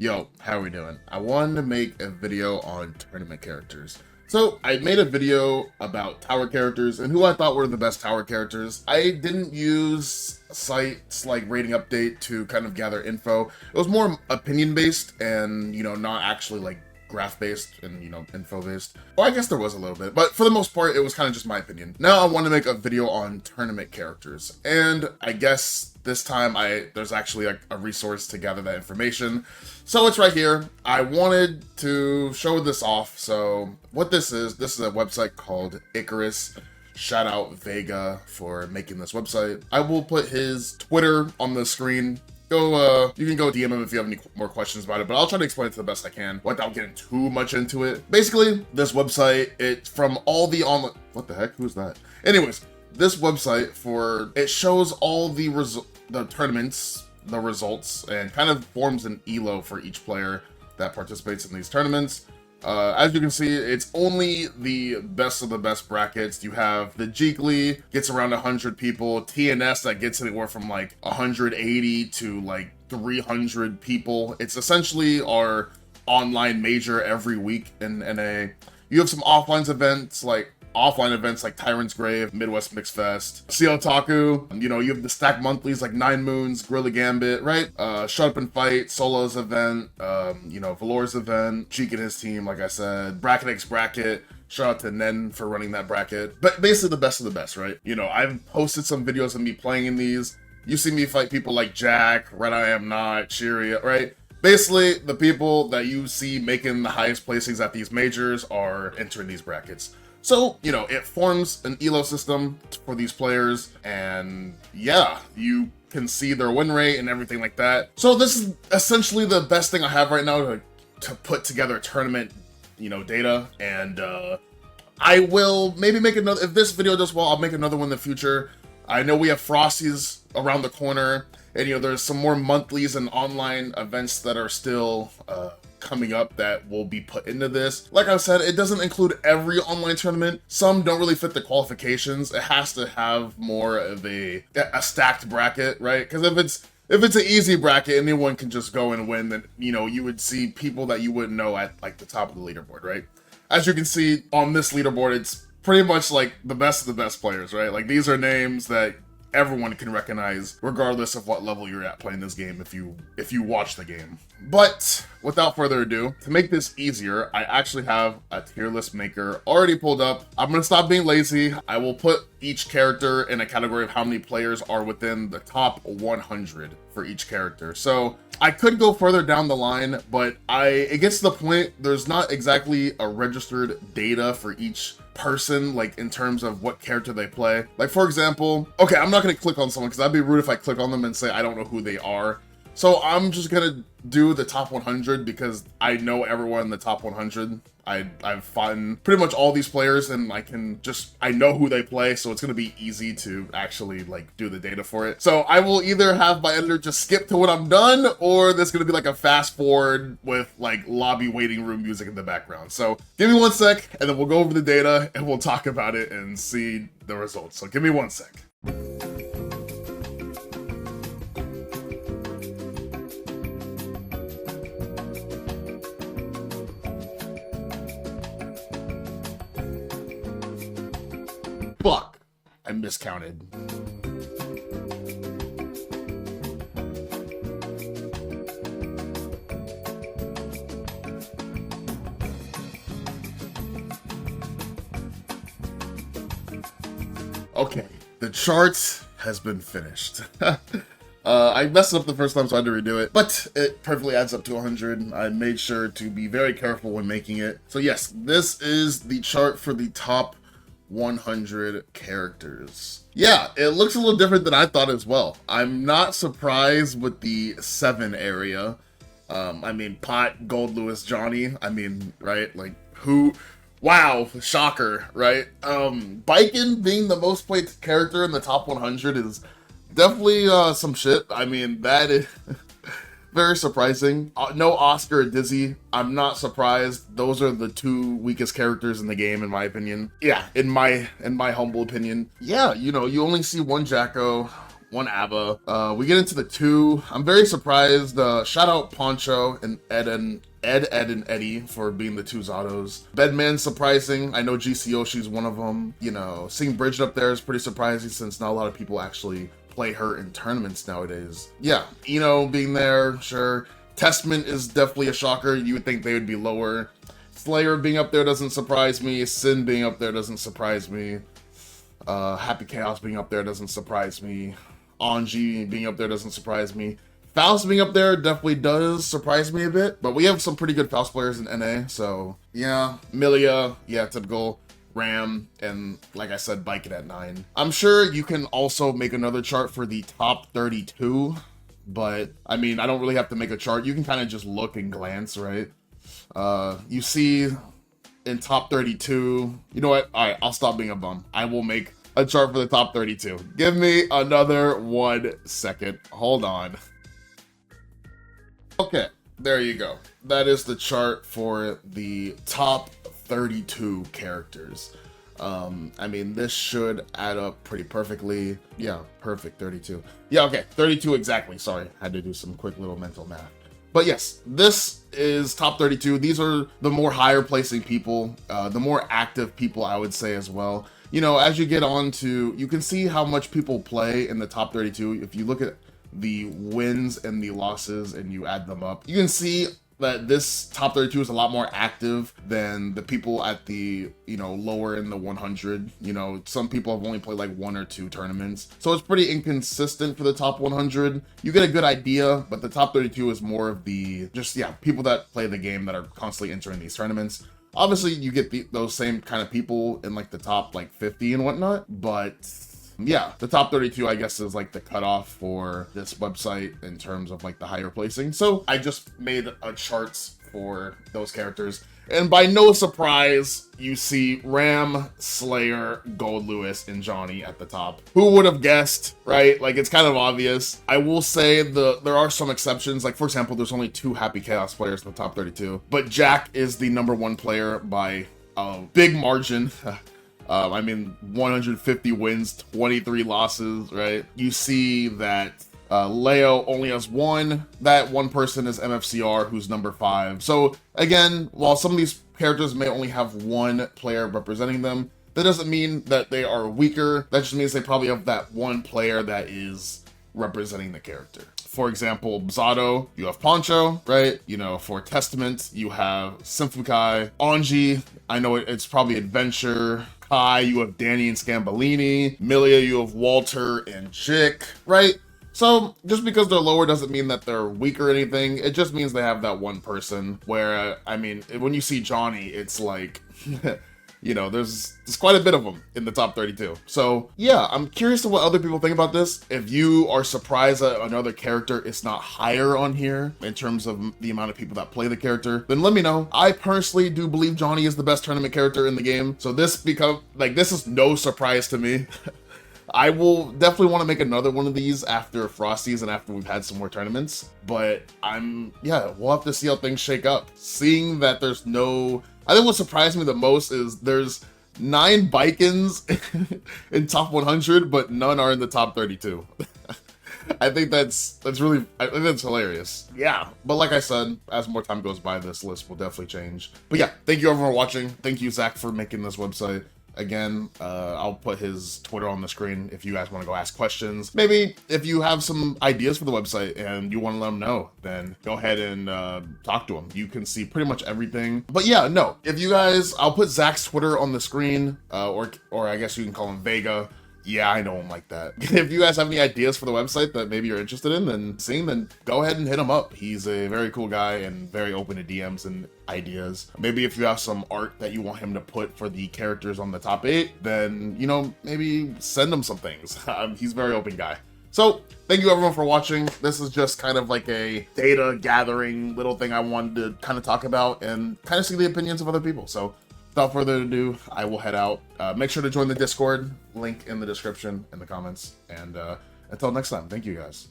Yo, how are we doing? I wanted to make a video on tournament characters. So I made a video about tower characters and who I thought were the best tower characters. I didn't use sites like Rating Update to kind of gather info. It was more opinion based and, not actually like graph based and, info based. Well, I guess there was a little bit, but for the most part, it was kind of just my opinion. Now I want to make a video on tournament characters. And I guess this time there's actually like a resource to gather that information. So it's right here. I wanted to show this off. So what this is a website called Icarus. Shout out Vega for making this website. I will put his Twitter on the screen. You can go DM him if you have any more questions about it, but I'll try to explain it to the best I can without getting too much into it. Basically, this website, it's from all the online, what the heck, who's that? Anyways, this website it shows all the tournaments, the results, and kind of forms an ELO for each player that participates in these tournaments. As you can see, it's only the best of the best brackets. You have the Geekly, gets around 100 people, TNS that gets anywhere from like 180 to like 300 people. It's essentially our online major every week in NA. You have some offline events like Tyrant's Grave, Midwest Mix Fest, Sea Otaku. You have the stack monthlies like Nine Moons, Gorilla Gambit, right? Shut Up and Fight, Solo's event, Valor's event, Cheek and his team, like I said, Bracket X Bracket. Shout out to Nen for running that bracket. But basically the best of the best, right? I've posted some videos of me playing in these. You see me fight people like Jack, Red I Am Not, Cheeria, right? Basically, the people that you see making the highest placings at these majors are entering these brackets. So, it forms an ELO system for these players, and yeah, you can see their win rate and everything like that. So this is essentially the best thing I have right now to put together tournament, data, and I will maybe make another, if this video does well, I'll make another one in the future. I know we have Frosty's around the corner, and there's some more monthlies and online events that are still coming up that will be put into this. Like I said, it doesn't include every online tournament. Some don't really fit the qualifications. It has to have more of a stacked bracket, right? Because if it's an easy bracket, anyone can just go and win, then you would see people that you wouldn't know at like the top of the leaderboard, right? As you can see on this leaderboard, it's pretty much like the best of the best players, right? Like these are names that everyone can recognize regardless of what level you're at playing this game if you watch the game. But without further ado, to make this easier, I actually have a tier list maker already pulled up. I'm gonna stop being lazy. I will put each character in a category of how many players are within the top 100 for each character. So I could go further down the line, but it gets to the point there's not exactly a registered data for each person, like in terms of what character they play. Like for example, okay, I'm not gonna click on someone because that'd be rude if I click on them and say I don't know who they are. So I'm just gonna do the top 100 because I know everyone in the top 100. I've fought pretty much all these players and I know who they play, so it's gonna be easy to actually like do the data for it. So I will either have my editor just skip to when I'm done, or there's gonna be like a fast forward with like lobby waiting room music in the background. So give me 1 sec and then we'll go over the data and we'll talk about it and see the results. So give me 1 sec. Fuck, I miscounted. Okay, the chart has been finished. I messed up the first time, so I had to redo it, but it perfectly adds up to 100. I made sure to be very careful when making it. So yes, this is the chart for the top 100 characters. Yeah, it looks a little different than I thought as well. I'm not surprised with the 7 area. Pot, Gold, Lewis, Johnny. Right? Like, who? Wow, shocker, right? Biken being the most played character in the top 100 is definitely some shit. That is very surprising. No Oscar or Dizzy. I'm not surprised. Those are the 2 weakest characters in the game, in my opinion. Yeah, in my humble opinion. Yeah, you only see one Jacko, one Abba. We get into the 2. I'm very surprised. Shout out Poncho and Ed, and Eddie for being the 2 Zatos. Bedman surprising. I know GCO, she's one of them. You know, seeing Bridget up there is pretty surprising since not a lot of people actually play her in tournaments nowadays. Yeah, being there, sure. Testament is definitely a shocker. You would think they would be lower. Slayer being up there doesn't surprise me. Sin being up there doesn't surprise me. Happy Chaos being up there doesn't surprise me. Anji being up there doesn't surprise me. Faust being up there definitely does surprise me a bit, but we have some pretty good Faust players in NA, so yeah. Milia, yeah, typical. Ram, and like I said, Bike it at 9. I'm sure you can also make another chart for the top 32, but I mean, I don't really have to make a chart. You can kind of just look and glance, right? You see in top 32, you know what? All right, I'll stop being a bum. I will make a chart for the top 32. Give me another 1 second. Hold on. Okay, there you go. That is the chart for the top 32 characters. I mean, this should add up pretty perfectly. Yeah, perfect, 32. Yeah, okay, 32 exactly. Sorry, had to do some quick little mental math. But yes, this is top 32. These are the more higher placing people, the more active people, I would say as well. As you get on to, you can see how much people play in the top 32. If you look at the wins and the losses and you add them up, you can see that this top 32 is a lot more active than the people at the, lower in the 100. Some people have only played like 1 or 2 tournaments. So it's pretty inconsistent for the top 100. You get a good idea, but the top 32 is more of the, people that play the game that are constantly entering these tournaments. Obviously, you get those same kind of people in like the top like 50 and whatnot, but yeah, the top 32, I guess, is like the cutoff for this website in terms of like the higher placing. So I just made a charts for those characters. And by no surprise, you see Ram, Slayer, Gold Lewis, and Johnny at the top. Who would have guessed, right? Like, it's kind of obvious. I will say there are some exceptions. Like, for example, there's only 2 Happy Chaos players in the top 32. But Jack is the #1 player by a big margin. I mean, 150 wins, 23 losses, right? You see that Leo only has 1. That 1 person is MFCR, who's number 5. So again, while some of these characters may only have 1 player representing them, that doesn't mean that they are weaker. That just means they probably have that 1 player that is representing the character. For example, Zato, you have Poncho, right? For Testament, you have Symphokai. Anji, I know it's probably Adventure. Kai, you have Danny and Scambolini. Milia, you have Walter and Chick, right? So just because they're lower doesn't mean that they're weak or anything. It just means they have that 1 person where, I mean, when you see Johnny, it's like, there's quite a bit of them in the top 32. So yeah, I'm curious to what other people think about this. If you are surprised that another character is not higher on here in terms of the amount of people that play the character, then let me know. I personally do believe Johnny is the best tournament character in the game. So this is no surprise to me. I will definitely want to make another one of these after Frosties and after we've had some more tournaments. But we'll have to see how things shake up. Seeing that I think what surprised me the most is there's 9 Bikins in top 100, but none are in the top 32. I think that's hilarious. Yeah, but like I said, as more time goes by, this list will definitely change. But yeah, thank you everyone for watching. Thank you, Zach, for making this website. Again, I'll put his Twitter on the screen if you guys want to go ask questions. Maybe if you have some ideas for the website and you want to let him know, then go ahead and talk to him. You can see pretty much everything. But yeah, no, if you guys, I'll put Zach's Twitter on the screen, or I guess you can call him Vega. Yeah, I know him like that. If you guys have any ideas for the website that maybe you're interested in, then go ahead and hit him up. He's a very cool guy and very open to DMs and ideas. Maybe if you have some art that you want him to put for the characters on the top 8, then, maybe send him some things. He's a very open guy. So, thank you everyone for watching. This is just kind of like a data gathering little thing I wanted to kind of talk about and kind of see the opinions of other people. So, without further ado, I will head out. Make sure to join the Discord, link in the description, in the comments, and until next time, thank you guys.